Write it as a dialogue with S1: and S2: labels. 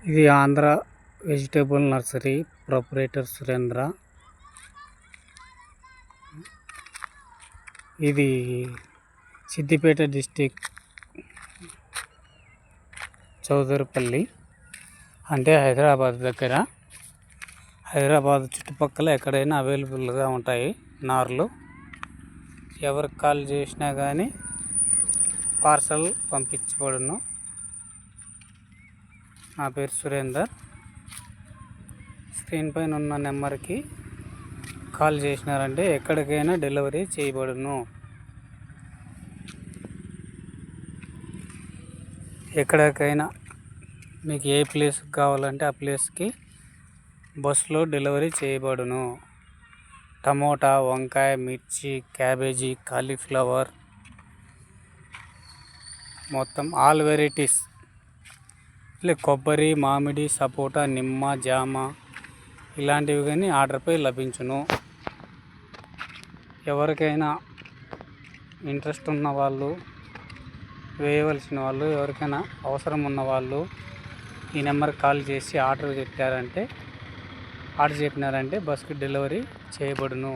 S1: ఇది Andhra vegetable nursery proprietor Surendra. ఇది Siddipet district Chowdaripalli, అంటే హైదరాబాద్ దగ్గర. హైదరాబాద్ చుట్టుపక్కల ఎక్కడైనా అవైలబుల్గా ఉంటాయి నార్లు. ఎవరికి కాల్ చేసినా కానీ పార్సల్ పంపించబడును. నా పేరు సురేందర్. స్క్రీన్ పైన ఉన్న నెంబర్కి కాల్ చేసినారంటే ఎక్కడికైనా డెలివరీ చేయబడును. ఎక్కడికైనా మీకు ఏ ప్లేస్కి కావాలంటే ఆ ప్లేస్కి బస్సులో డెలివరీ చేయబడును. టమోటా, వంకాయ, మిర్చి, క్యాబేజీ, కాలీఫ్లవర్, మొత్తం ఆల్ వెరైటీస్, కొబ్బరి, మామిడి, సపోటా, నిమ్మ, జామ ఇలాంటివి కానీ ఆర్డర్పై లభించును. ఎవరికైనా ఇంట్రెస్ట్ ఉన్న వాళ్ళు, వేయవలసిన వాళ్ళు, ఎవరికైనా అవసరం ఉన్న వాళ్ళు ఈ నెంబర్కి కాల్ చేసి ఆర్డర్ చెప్పినారంటే బస్కి డెలివరీ చేయబడును.